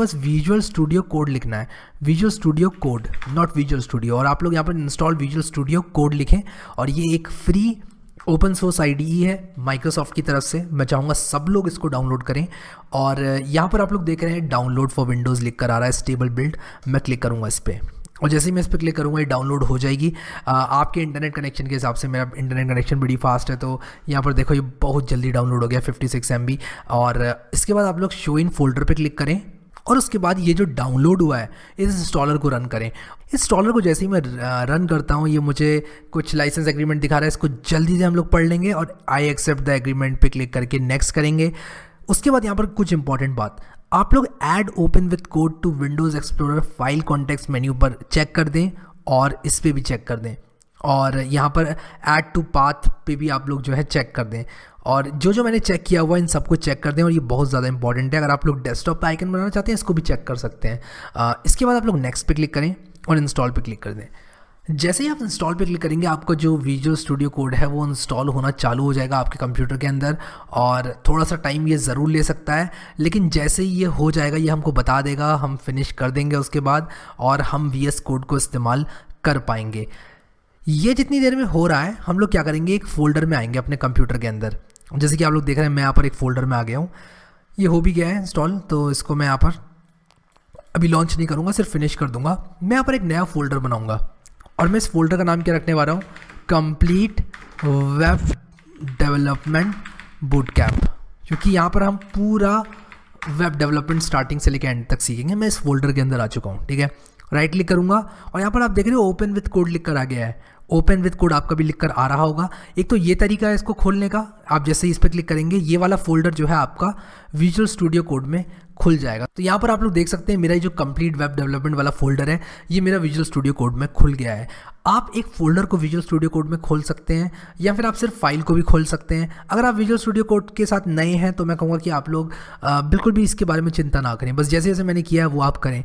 बस visual studio code लिखना है, visual studio code, not visual studio. और आप लोग यहाँ पर इंस्टॉल विजुअल स्टूडियो कोड लिखें। और ये एक फ्री ओपन सोर्स IDE है माइक्रोसॉफ्ट की तरफ से। मैं चाहूँगा सब लोग इसको डाउनलोड करें। और यहाँ पर आप लोग देख रहे हैं डाउनलोड फॉर विंडोज़ लिख कर आ रहा है, स्टेबल बिल्ड। मैं क्लिक करूँगा इस पर, और जैसे ही मैं इस पर क्लिक करूँगा ये डाउनलोड हो जाएगी। आपके इंटरनेट कनेक्शन के हिसाब से, मेरा इंटरनेट कनेक्शन बड़ी फास्ट है, तो यहाँ पर देखो ये बहुत जल्दी डाउनलोड हो गया 56 MB। और इसके बाद आप लोग शो इन फोल्डर पे क्लिक करें, और उसके बाद ये जो डाउनलोड हुआ है इस इंस्टॉलर को रन करें। इंस्टॉलर को जैसे ही मैं रन करता हूँ, ये मुझे कुछ लाइसेंस एग्रीमेंट दिखा रहा है, इसको जल्दी से हम लोग पढ़ लेंगे और आई एक्सेप्ट द एग्रीमेंट पे क्लिक करके नेक्स्ट करेंगे। उसके बाद यहाँ पर कुछ इंपॉर्टेंट बात, आप लोग add open with code to windows explorer file context menu पर चेक कर दें, और इस पर भी चेक कर दें, और यहाँ पर ऐड टू पाथ पे भी आप लोग जो है चेक कर दें। और जो मैंने चेक किया हुआ इन सबको चेक कर दें, और ये बहुत ज़्यादा इंपॉर्टेंट है। अगर आप लोग डेस्कटॉप पे आइकन बनाना चाहते हैं इसको भी चेक कर सकते हैं। इसके बाद आप लोग नेक्स्ट पे क्लिक करें और इंस्टॉल पे क्लिक कर दें। जैसे ही आप इंस्टॉल पे क्लिक करेंगे, आपका जो विजुअल स्टूडियो कोड है वो इंस्टॉल होना चालू हो जाएगा आपके कंप्यूटर के अंदर। और थोड़ा सा टाइम ये ज़रूर ले सकता है, लेकिन जैसे ही ये हो जाएगा ये हमको बता देगा, हम फिनिश कर देंगे उसके बाद, और हम VS कोड को इस्तेमाल कर पाएंगे। ये जितनी देर में हो रहा है, हम लोग क्या करेंगे, एक फ़ोल्डर में आएंगे अपने कंप्यूटर के अंदर। जैसे कि आप लोग देख रहे हैं, मैं यहाँ पर एक फ़ोल्डर में आ गया हूँ। ये हो भी गया है इंस्टॉल, तो इसको मैं यहाँ पर अभी लॉन्च नहीं करूँगा, सिर्फ फिनिश कर दूँगा। मैं यहाँ पर एक नया फ़ोल्डर बनाऊँगा, और मैं इस फोल्डर का नाम क्या रखने वाला हूँ, complete web development boot camp, क्योंकि यहाँ पर हम पूरा वेब डेवलपमेंट स्टार्टिंग से लेकर एंड तक सीखेंगे। मैं इस फोल्डर के अंदर आ चुका हूँ, ठीक है। राइट क्लिक करूँगा, और यहाँ पर आप देख रहे हो ओपन विद कोड लिख कर आ गया है। ओपन विद कोड आपका भी लिख कर आ रहा होगा। एक तो ये तरीका है इसको खोलने का, आप जैसे ही इस पर क्लिक करेंगे ये वाला फोल्डर जो है आपका विजुअल स्टूडियो कोड में खुल जाएगा। तो यहाँ पर आप लोग देख सकते हैं मेरा जो कंप्लीट वेब डेवलपमेंट वाला फोल्डर है ये मेरा विजुअल स्टूडियो कोड में खुल गया है। आप एक फोल्डर को विजुअल स्टूडियो कोड में खोल सकते हैं, या फिर आप सिर्फ फाइल को भी खोल सकते हैं। अगर आप विजुअल स्टूडियो कोड के साथ नए हैं तो मैं कहूँगा कि आप लोग बिल्कुल भी इसके बारे में चिंता ना करें, बस जैसे जैसे मैंने किया है वो आप करें।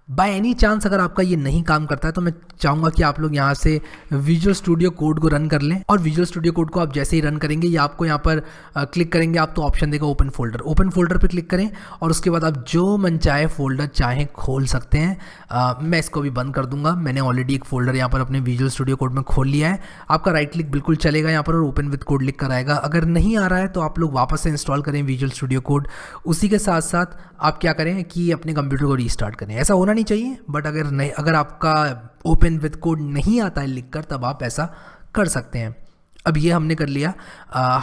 बाय एनी चांस अगर आपका ये नहीं काम करता है तो मैं चाहूँगा कि आप लोग यहाँ से विजुअल स्टूडियो कोड को रन कर लें। और विजुअल स्टूडियो कोड को आप जैसे ही रन करेंगे ये आपको यहाँ पर क्लिक करेंगे आप तो ऑप्शन देगा ओपन फोल्डर। ओपन फोल्डर पे क्लिक करें, और उसके बाद आप जो मन चाहे फोल्डर चाहें खोल सकते हैं। मैं इसको भी बंद कर दूंगा, मैंने ऑलरेडी एक फोल्डर यहाँ पर अपने विजुअल स्टूडियो कोड में खोल लिया है। आपका राइट क्लिक बिल्कुल चलेगा यहाँ पर, और ओपन विद कोड लिख कर आएगा। अगर नहीं आ रहा है तो आप लोग वापस से इंस्टॉल करें विजुअल स्टूडियो कोड। उसी के साथ साथ आप क्या करें कि अपने कंप्यूटर को रीस्टार्ट करें। ऐसा होना नहीं चाहिए, बट अगर आपका ओपन विद कोड नहीं आता है लिखकर, तब आप ऐसा कर सकते हैं। अब ये हमने कर लिया।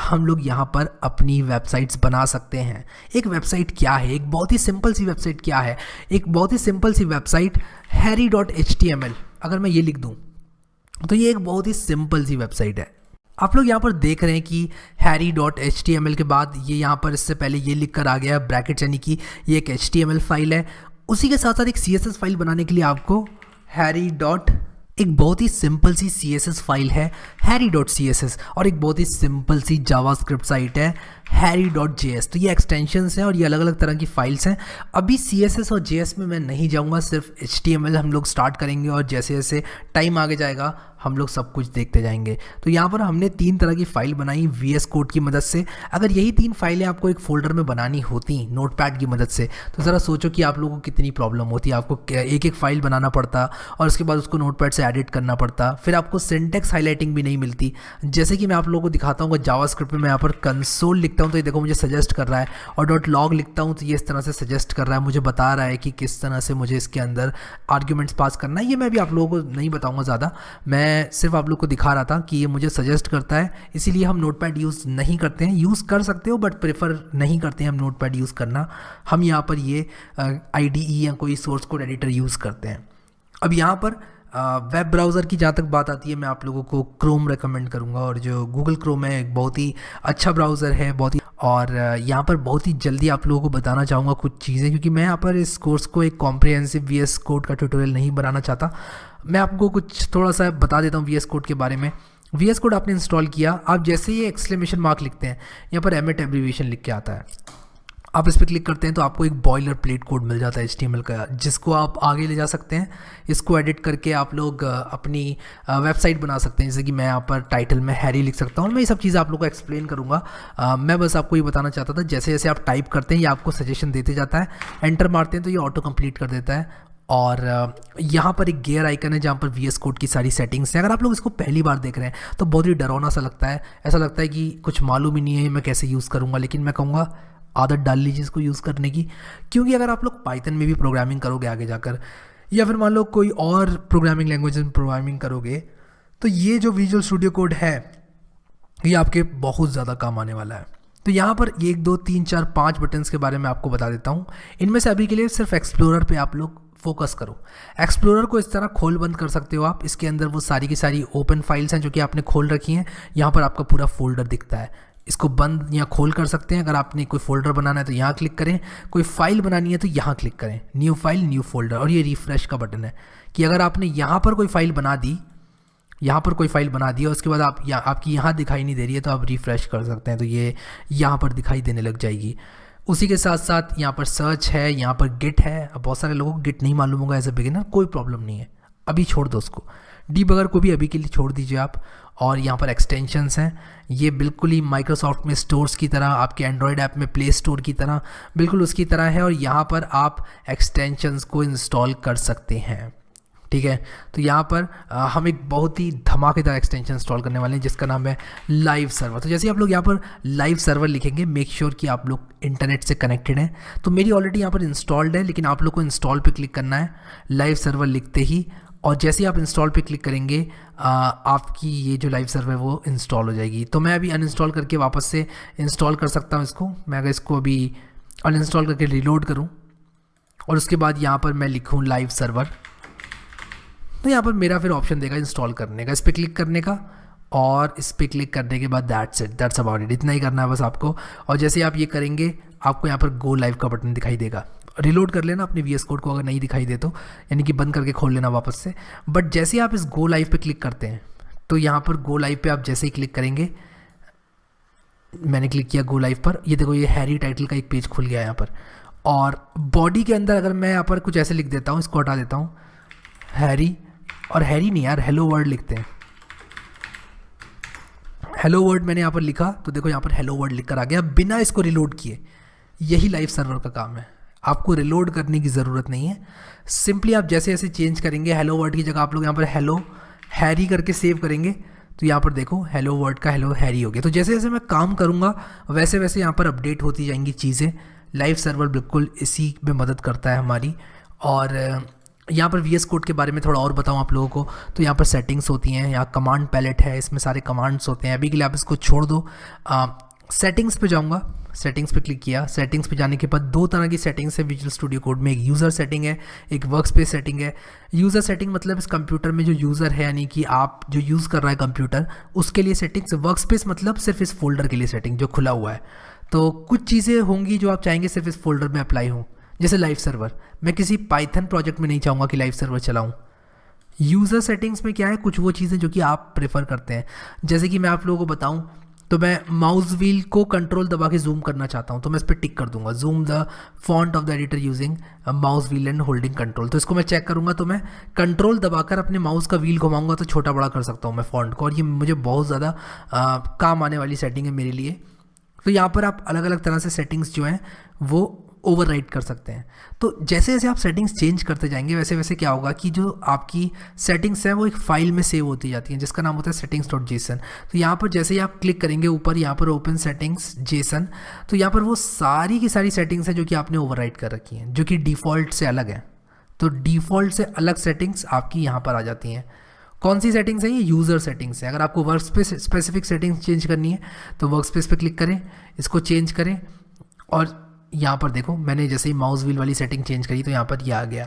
हम लोग यहाँ पर अपनी वेबसाइट्स बना सकते हैं। एक वेबसाइट क्या है, एक बहुत ही सिंपल सी वेबसाइट क्या है, एक बहुत ही सिंपल सी वेबसाइट harry.html। अगर मैं ये लिख दूँ तो ये एक बहुत ही सिंपल सी वेबसाइट है। आप लोग यहाँ पर देख रहे हैं कि harry.html के बाद ये यहाँ पर इससे पहले ये लिख कर आ गया ब्रैकेट, यानी कि ये एक HTML फाइल है। उसी के साथ साथ एक CSS फाइल बनाने के लिए आपको एक बहुत ही सिंपल सी CSS फाइल है harry.css, और एक बहुत ही सिंपल सी जावास्क्रिप्ट साइट है harry.js। तो ये एक्सटेंशंस हैं और ये अलग अलग तरह की फाइल्स हैं। अभी CSS और JS में मैं नहीं जाऊंगा, सिर्फ HTML हम लोग स्टार्ट करेंगे, और जैसे जैसे टाइम आगे जाएगा हम लोग सब कुछ देखते जाएंगे। तो यहाँ पर हमने 3 तरह की फ़ाइल बनाई VS कोड की मदद से। अगर यही 3 फाइलें आपको एक फ़ोल्डर में बनानी होती नोटपैड की मदद से, तो ज़रा सोचो कि आप लोगों को कितनी प्रॉब्लम होती। आपको एक एक फ़ाइल बनाना पड़ता, और उसके बाद उसको नोटपैड से एडिट करना पड़ता, फिर आपको सिंटेक्स हाईलाइटिंग भी नहीं मिलती। जैसे कि मैं आप लोगों को दिखाता हूँ, जावास्क्रिप्ट में मैं यहाँ पर कंसोल लिखता हूँ तो ये देखो मुझे सजेस्ट कर रहा है, और .log लिखता हूँ तो ये इस तरह से सजेस्ट कर रहा है, मुझे बता रहा है कि किस तरह से मुझे इसके अंदर आर्ग्यूमेंट्स पास करना है। ये मैं भी आप लोगों को नहीं बताऊँगा ज़्यादा, मैं सिर्फ आप लोग को दिखा रहा था कि ये मुझे सजेस्ट करता है। इसीलिए हम नोटपैड यूज़ नहीं करते हैं। यूज़ कर सकते हो बट प्रेफर नहीं करते हैं हम नोटपैड यूज़ करना। हम यहाँ पर ये IDE या कोई सोर्स कोड एडिटर यूज़ करते हैं। अब यहाँ पर वेब ब्राउज़र की जहाँ तक बात आती है, मैं आप लोगों को क्रोम रेकमेंड करूँगा, और जो गूगल क्रोम है एक बहुत ही अच्छा ब्राउज़र है, बहुत ही। और यहाँ पर बहुत ही जल्दी आप लोगों को बताना चाहूँगा कुछ चीज़ें, क्योंकि मैं यहाँ पर इस कोर्स को एक कॉम्प्रिहेंसिव VS कोड का ट्यूटोरियल नहीं बनाना चाहता। मैं आपको कुछ थोड़ा सा बता देता हूँ VS कोड के बारे में। VS कोड आपने इंस्टॉल किया, आप जैसे ही एक्सक्लेमेशन मार्क लिखते हैं यहाँ पर एमिट एब्रीविएशन लिख के आता है। आप इस पर क्लिक करते हैं तो आपको एक बॉयलर प्लेट कोड मिल जाता है HTML का, जिसको आप आगे ले जा सकते हैं। इसको एडिट करके आप लोग अपनी वेबसाइट बना सकते हैं। जैसे कि मैं यहाँ पर टाइटल में हैरी लिख सकता हूँ, और मैं ये सब चीज़ें आप लोगों को एक्सप्लेन करूँगा। मैं बस आपको ये बताना चाहता था, जैसे जैसे आप टाइप करते हैं ये आपको सजेशन देते जाता है, एंटर मारते हैं तो ये ऑटो कंप्लीट कर देता है। और यहाँ पर एक गियर आइकन है जहाँ पर VS कोड की सारी सेटिंग्स हैं। अगर आप लोग इसको पहली बार देख रहे हैं तो बहुत ही डरावना सा लगता है, ऐसा लगता है कि कुछ मालूम ही नहीं है मैं कैसे यूज़ करूँगा। लेकिन मैं कहूँगा आदत डाल लीजिए इसको यूज़ करने की, क्योंकि अगर आप लोग पाइथन में भी प्रोग्रामिंग करोगे आगे जाकर, या फिर मान लो कोई और प्रोग्रामिंग लैंग्वेज में प्रोग्रामिंग करोगे, तो ये जो विजुअल स्टूडियो कोड है ये आपके बहुत ज़्यादा काम आने वाला है। तो यहाँ पर 1 2 3 4 5 बटन्स के बारे में आपको बता देता हूँ। इनमें से अभी के लिए सिर्फ एक्सप्लोरर पे आप लोग फोकस करो। एक्सप्लोरर को इस तरह खोल बंद कर सकते हो आप। इसके अंदर वो सारी की सारी ओपन फाइल्स हैं जो कि आपने खोल रखी हैं। यहाँ पर आपका पूरा फोल्डर दिखता है, इसको बंद या खोल कर सकते हैं। अगर आपने कोई फोल्डर बनाना है तो यहाँ क्लिक करें, कोई फाइल बनानी है तो यहाँ क्लिक करें, न्यू फाइल न्यू फोल्डर। और ये रिफ्रेश का बटन है कि अगर आपने यहाँ पर कोई फाइल बना दी, यहाँ पर कोई फाइल बना दी और उसके बाद आपकी यहाँ दिखाई नहीं दे रही है तो आप रिफ़्रेश कर सकते हैं, तो ये यहाँ पर दिखाई देने लग जाएगी। उसी के साथ साथ यहाँ पर सर्च है, यहाँ पर गिट है। अब बहुत सारे लोगों को गिट नहीं मालूम होगा एज ए बिगिनर, कोई प्रॉब्लम नहीं है, अभी छोड़ दो उसको। डीबगर को भी अभी के लिए छोड़ दीजिए आप। और यहाँ पर एक्सटेंशंस हैं, ये बिल्कुल ही माइक्रोसॉफ्ट में स्टोर्स की तरह, आपके एंड्रॉयड ऐप में प्ले स्टोर की तरह बिल्कुल उसकी तरह है। और यहाँ पर आप एक्सटेंशंस को इंस्टॉल कर सकते हैं, ठीक है। तो यहाँ पर हम एक बहुत ही धमाकेदार एक्सटेंशन इंस्टॉल करने वाले हैं जिसका नाम है लाइव सर्वर। तो जैसे आप लोग यहाँ पर लाइव सर्वर लिखेंगे, मेक श्योर कि आप लोग इंटरनेट से कनेक्टेड हैं। तो मेरी ऑलरेडी यहाँ पर इंस्टॉल्ड है, लेकिन आप लोग को इंस्टॉल पे क्लिक करना है लाइव सर्वर लिखते ही। और जैसे ही आप इंस्टॉल पे क्लिक करेंगे आपकी ये जो लाइव सर्वर है वो इंस्टॉल हो जाएगी। तो मैं अभी अनइंस्टॉल करके वापस से इंस्टॉल कर सकता हूँ इसको। मैं अगर इसको अभी अनइंस्टॉल करके रीलोड करूँ और उसके बाद यहाँ पर मैं लिखूँ लाइव सर्वर, तो यहाँ पर मेरा फिर ऑप्शन देगा इंस्टॉल करने का, इस पर क्लिक करने का। और इस पर क्लिक करने के बाद दैट्स अबाउट इट, इतना ही करना है बस आपको। और जैसे आप ये करेंगे आपको यहाँ पर गो लाइव का बटन दिखाई देगा। रिलोड कर लेना अपने VS कोड को अगर नहीं दिखाई दे तो, यानी कि बंद करके खोल लेना वापस से। बट जैसे आप इस गो लाइव पे क्लिक करते हैं तो यहाँ पर गो लाइव पे आप जैसे ही क्लिक करेंगे, मैंने क्लिक किया गो लाइव पर, ये देखो ये हैरी टाइटल का एक पेज खुल गया यहाँ पर। और बॉडी के अंदर अगर मैं यहाँ पर कुछ ऐसे लिख देता हूँ, इसको हटा देता हूँ, हैरी, और हैरी नहीं यार हेलो वर्ड लिखते हैं, हेलो वर्ड मैंने यहाँ पर लिखा तो देखो यहाँ पर हेलो वर्ड लिख कर आ गया बिना इसको रिलोड किए। यही लाइव सर्वर का काम है, आपको रिलोड करने की ज़रूरत नहीं है। सिंपली आप जैसे जैसे चेंज करेंगे, हेलो वर्ड की जगह आप लोग यहाँ पर हेलो हैरी करके सेव करेंगे तो यहाँ पर देखो हेलो वर्ड का हेलो हैरी हो गया। तो जैसे जैसे मैं काम करूँगा वैसे वैसे यहाँ पर अपडेट होती जाएंगी चीज़ें। लाइव सर्वर बिल्कुल इसी में मदद करता है हमारी। और यहाँ पर VS कोड के बारे में थोड़ा और बताऊँ आप लोगों को, तो यहाँ पर सेटिंग्स होती हैं, यहाँ कमांड पैलेट है, इसमें सारे कमांड्स होते हैं। अभी के लिए आप इसको छोड़ दो। सेटिंग्स पे जाऊँगा, सेटिंग्स पे क्लिक किया। सेटिंग्स पे जाने के बाद 2 तरह की सेटिंग्स है विजुअल स्टूडियो कोड में, एक यूज़र सेटिंग है, एक वर्क स्पेस सेटिंग है। यूज़र सेटिंग मतलब इस कंप्यूटर में जो यूज़र है, यानी कि आप जो यूज़ कर रहा है कंप्यूटर, उसके लिए सेटिंग्स। वर्क स्पेस मतलब सिर्फ इस फोल्डर के लिए सेटिंग जो खुला हुआ है। तो कुछ चीज़ें होंगी जो आप चाहेंगे सिर्फ इस फोल्डर में अप्लाई हों, जैसे लाइव सर्वर। मैं किसी पाइथन प्रोजेक्ट में नहीं चाहूँगा कि लाइव सर्वर चलाऊँ। यूज़र सेटिंग्स में क्या है, कुछ वो चीज़ें जो कि आप प्रेफर करते हैं। जैसे कि मैं आप लोगों को बताऊँ तो मैं माउस व्हील को कंट्रोल दबा के जूम करना चाहता हूँ, तो मैं इस पर टिक कर दूंगा, zoom the font of the editor using mouse wheel and holding control. तो इसको मैं चेक करूँगा तो मैं कंट्रोल दबाकर अपने माउस का व्हील घुमाऊंगा तो छोटा बड़ा कर सकता हूँ मैं फॉन्ट को। और ये मुझे बहुत ज़्यादा काम आने वाली सेटिंग है मेरे लिए। तो यहाँ पर आप अलग अलग तरह से सेटिंग्स जो हैं वो ओवरराइड कर सकते हैं। तो जैसे जैसे आप सेटिंग्स चेंज करते जाएंगे वैसे वैसे क्या होगा कि जो आपकी सेटिंग्स हैं वो एक फाइल में सेव होती जाती हैं जिसका नाम होता है settings.json। तो यहाँ पर जैसे ही आप क्लिक करेंगे ऊपर यहाँ पर ओपन सेटिंग्स जेसन, तो यहाँ पर वो सारी की सारी सेटिंग्स हैं जो कि आपने ओवरराइड कर रखी हैं, जो कि डिफ़ॉल्ट से अलग हैं। तो डिफ़ॉल्ट से अलग सेटिंग्स आपकी यहाँ पर आ जाती हैं। कौन सी सेटिंग्स है ये? यूज़र सेटिंग्स है। अगर आपको work space specific settings change करनी है तो वर्क स्पेस पर क्लिक करें, इसको चेंज करें। और यहाँ पर देखो मैंने जैसे ही माउस व्हील वाली सेटिंग चेंज करी तो यहाँ पर ये आ गया।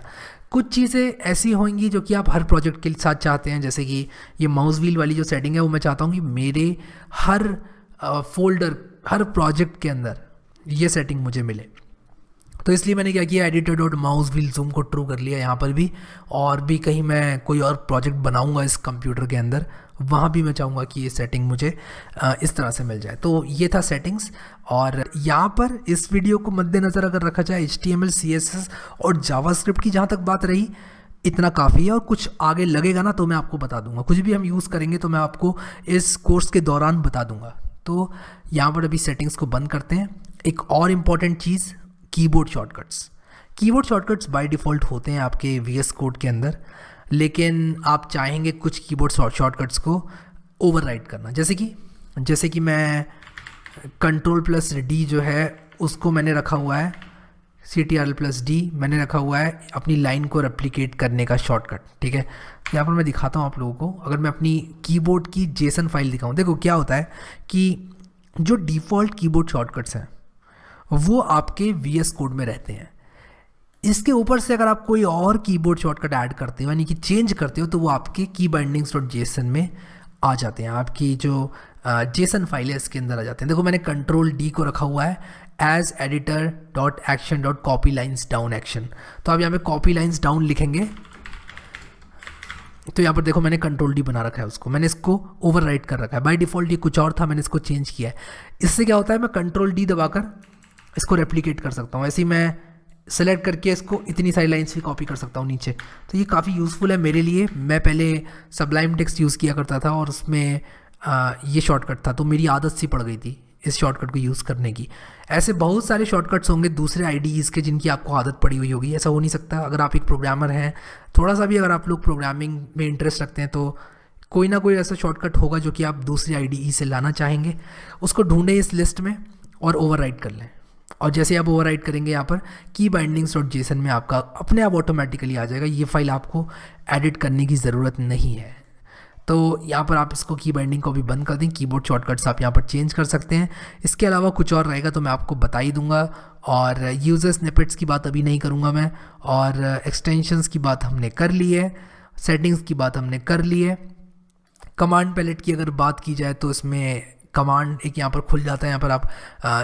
कुछ चीज़ें ऐसी होंगी जो कि आप हर प्रोजेक्ट के साथ चाहते हैं, जैसे कि ये माउस व्हील वाली जो सेटिंग है वो मैं चाहता हूँ कि मेरे हर फोल्डर, हर प्रोजेक्ट के अंदर ये सेटिंग मुझे मिले। तो इसलिए मैंने क्या किया, editor.mousewheel zoom को ट्रू कर लिया यहाँ पर भी। और भी कहीं मैं कोई और प्रोजेक्ट बनाऊँगा इस कंप्यूटर के अंदर वहाँ भी मैं चाहूँगा कि ये सेटिंग मुझे इस तरह से मिल जाए। तो ये था सेटिंग्स। और यहाँ पर इस वीडियो को मद्देनज़र अगर रखा जाए HTML CSS और जावास्क्रिप्ट की जहाँ तक बात रही, इतना काफ़ी है। और कुछ आगे लगेगा ना तो मैं आपको बता दूंगा, कुछ भी हम यूज़ करेंगे तो मैं आपको इस कोर्स के दौरान बता दूंगा। तो यहाँ पर अभी सेटिंग्स को बंद करते हैं। एक और important cheese, keyboard shortcuts. Keyboard shortcuts by default होते हैं आपके VS कोड के अंदर, लेकिन आप चाहेंगे कुछ कीबोर्ड शॉर्टकट्स को ओवरराइड करना। जैसे कि मैं Ctrl+D जो है उसको मैंने रखा हुआ है, Ctrl+D मैंने रखा हुआ है अपनी लाइन को रेप्लिकेट करने का शॉर्टकट। ठीक है, यहाँ पर मैं दिखाता हूँ आप लोगों को। अगर मैं अपनी कीबोर्ड की JSON फाइल दिखाऊँ, देखो क्या होता है कि जो डिफ़ॉल्ट कीबोर्ड शॉर्टकट्स हैं वो आपके VS कोड में रहते हैं। इसके ऊपर से अगर आप कोई और कीबोर्ड शॉर्टकट ऐड करते हो, यानी कि चेंज करते हो, तो वो आपके keybindings.json में आ जाते हैं। आपकी जो JSON फाइल है इसके अंदर आ जाते हैं। देखो मैंने Ctrl+D को रखा हुआ है एज editor.action.copy_lines_down_action। तो आप यहाँ पे कॉपी लाइन्स डाउन लिखेंगे तो यहाँ पर देखो मैंने Ctrl+D बना रखा है उसको, मैंने इसको ओवरराइट कर रखा है। बाय डिफ़ॉल्ट ये कुछ और था, मैंने इसको चेंज किया है। इससे क्या होता है, मैं Ctrl+D दबाकर इसको रेप्लिकेट कर सकता हूँ। ऐसे ही मैं सेलेक्ट करके इसको इतनी सारी लाइन्स भी कॉपी कर सकता हूँ नीचे। तो ये काफ़ी यूज़फुल है मेरे लिए। मैं पहले सबलाइम टेक्स्ट यूज़ किया करता था और उसमें ये शॉर्टकट था, तो मेरी आदत सी पड़ गई थी इस शॉर्टकट को यूज़ करने की। ऐसे बहुत सारे शॉर्टकट्स होंगे दूसरे IDEs के जिनकी आपको आदत पड़ी हुई होगी। ऐसा हो नहीं सकता। अगर आप एक प्रोग्रामर हैं, थोड़ा सा भी अगर आप लोग प्रोग्रामिंग में इंटरेस्ट रखते हैं, तो कोई ना कोई ऐसा शॉर्टकट होगा जो कि आप दूसरी IDE से लाना चाहेंगे। उसको ढूंढें इस लिस्ट में और ओवरराइट कर लें। और जैसे आप ओवरराइट करेंगे यहाँ पर keybindings.json में आपका अपने आप ऑटोमेटिकली आ जाएगा। ये फाइल आपको एडिट करने की ज़रूरत नहीं है। तो यहाँ पर आप इसको की बाइंडिंग को भी बंद कर दें। कीबोर्ड शॉर्टकट्स आप यहाँ पर चेंज कर सकते हैं। इसके अलावा कुछ और रहेगा तो मैं आपको बता ही दूंगा। और यूज़र स्निपेट्स की बात अभी नहीं करूँगा मैं। और एक्सटेंशंस की बात हमने कर ली है, सेटिंग्स की बात हमने कर ली है। कमांड पैलेट की अगर बात की जाए तो इसमें कमांड एक यहाँ पर खुल जाता है। यहाँ पर आप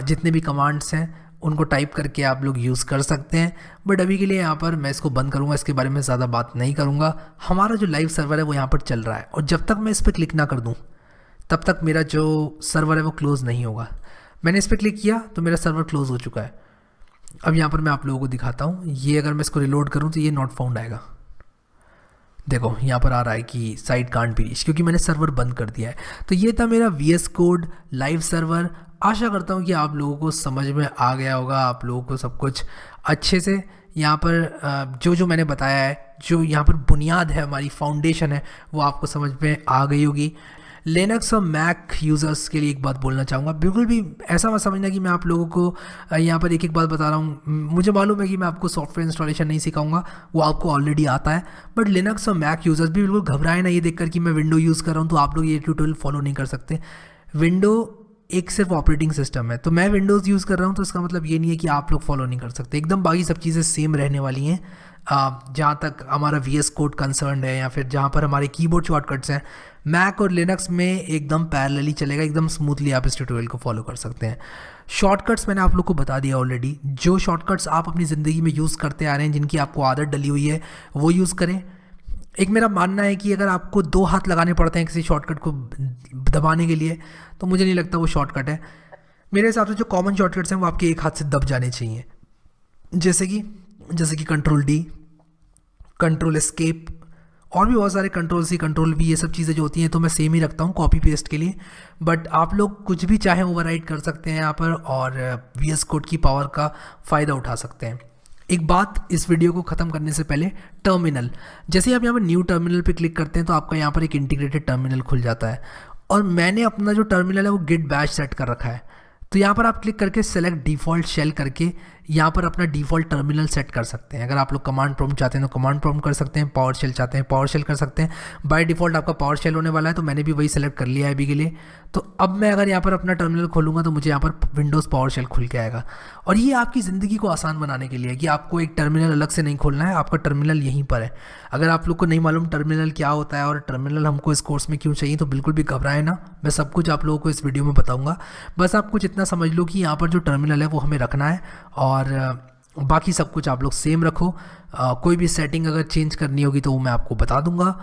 जितने भी कमांड्स हैं उनको टाइप करके आप लोग यूज़ कर सकते हैं। बट अभी के लिए यहाँ पर मैं इसको बंद करूँगा, इसके बारे में ज़्यादा बात नहीं करूँगा। हमारा जो लाइव सर्वर है वो यहाँ पर चल रहा है और जब तक मैं इस पर क्लिक ना कर दूँ तब तक मेरा जो सर्वर है वो क्लोज़ नहीं होगा। मैंने इस पर क्लिक किया तो मेरा सर्वर क्लोज़ हो चुका है। अब यहाँ पर मैं आप लोगों को दिखाता हूँ। ये अगर मैं इसको रिलोड करूँ तो ये नॉट फाउंड आएगा। देखो यहाँ पर आ रहा है कि साइट कांट बी रीच, क्योंकि मैंने सर्वर बंद कर दिया है। तो ये था मेरा VS कोड लाइव सर्वर। आशा करता हूँ कि आप लोगों को समझ में आ गया होगा, आप लोगों को सब कुछ अच्छे से यहाँ पर जो मैंने बताया है, जो यहाँ पर बुनियाद है, हमारी फाउंडेशन है, वो आपको समझ में आ गई होगी। लिनक्स और मैक यूज़र्स के लिए एक बात बोलना चाहूँगा, बिल्कुल भी ऐसा मत समझना कि मैं आप लोगों को यहाँ पर एक एक बात बता रहा हूँ। मुझे मालूम है कि मैं आपको सॉफ्टवेयर इंस्टॉलेशन नहीं सिखाऊंगा, वो आपको ऑलरेडी आता है। बट लिनक्स और मैक यूज़र्स भी बिल्कुल घबराए ना ये देखकर कि मैं विंडो यूज़ कर रहा हूँ तो आप लोग ये ट्यूटोरियल फॉलो नहीं कर सकते। विंडो एक सिर्फ ऑपरेटिंग सिस्टम है, तो मैं विंडोज़ यूज़ कर रहा हूँ तो इसका मतलब ये नहीं है कि आप लोग फॉलो नहीं कर सकते। एकदम बाकी सब चीज़ें सेम रहने वाली हैं। जहाँ तक हमारा VS कोड कंसर्न है या फिर जहाँ पर हमारे कीबोर्ड शॉर्टकट्स हैं, मैक और लिनक्स में एकदम पैरेलली चलेगा, एकदम स्मूथली आप इस ट्यूटोरियल को फॉलो कर सकते हैं। शॉर्टकट्स मैंने आप लोग को बता दिया ऑलरेडी। जो शॉर्टकट्स आप अपनी ज़िंदगी में यूज़ करते आ रहे हैं, जिनकी आपको आदत डली हुई है, वो यूज़ करें। एक मेरा मानना है कि अगर आपको 2 हाथ लगाने पड़ते हैं किसी शॉर्टकट को दबाने के लिए, तो मुझे नहीं लगता वो शॉर्टकट है। मेरे हिसाब से जो कॉमन शॉर्टकट्स हैं वो आपके एक हाथ से दब जाने चाहिए, जैसे कि Ctrl+D, Ctrl एस्केप और भी बहुत सारे Ctrl+C, Ctrl+V, ये सब चीज़ें जो होती हैं तो मैं सेम ही रखता हूँ कॉपी पेस्ट के लिए। बट आप लोग कुछ भी चाहें ओवरराइट कर सकते हैं यहाँ पर और VS कोड की पावर का फ़ायदा उठा सकते हैं। एक बात इस वीडियो को ख़त्म करने से पहले, टर्मिनल। जैसे ही आप यहाँ पर न्यू टर्मिनल पे क्लिक करते हैं तो आपका यहाँ पर एक इंटीग्रेटेड टर्मिनल खुल जाता है और मैंने अपना जो टर्मिनल है वो गिट बैश सेट कर रखा है। तो यहाँ पर आप क्लिक करके सेलेक्ट डिफ़ॉल्ट शेल करके यहाँ पर अपना डिफ़ॉल्ट टर्मिनल सेट कर सकते हैं। अगर आप लोग कमांड प्रॉम्प्ट चाहते हैं तो कमांड प्रॉम्प्ट कर सकते हैं, पावर शेल चाहते हैं पावर शेल कर सकते हैं। बाय डिफ़ॉल्ट आपका पावर शेल होने वाला है तो मैंने भी वही सेलेक्ट कर लिया है अभी के लिए। तो अब मैं अगर यहाँ पर अपना टर्मिनल खोलूँगा तो मुझे यहाँ पर विंडोज़ पावर शेल खुल के आएगा। और ये आपकी ज़िंदगी को आसान बनाने के लिए कि आपको एक टर्मिनल अलग से नहीं खोलना है, आपका टर्मिनल यहीं पर है। अगर आप लोग को नहीं मालूम टर्मिनल क्या होता है और टर्मिनल हमको इस कोर्स में क्यों चाहिए, तो बिल्कुल भी घबराएं ना, मैं सब कुछ आप लोगों को इस वीडियो में बताऊँगा। बस आप कुछ इतना समझ लो कि यहाँ पर जो टर्मिनल है वो हमें रखना है और बाकी सब कुछ आप लोग सेम रखो। कोई भी सेटिंग अगर चेंज करनी होगी तो वो मैं आपको बता दूंगा।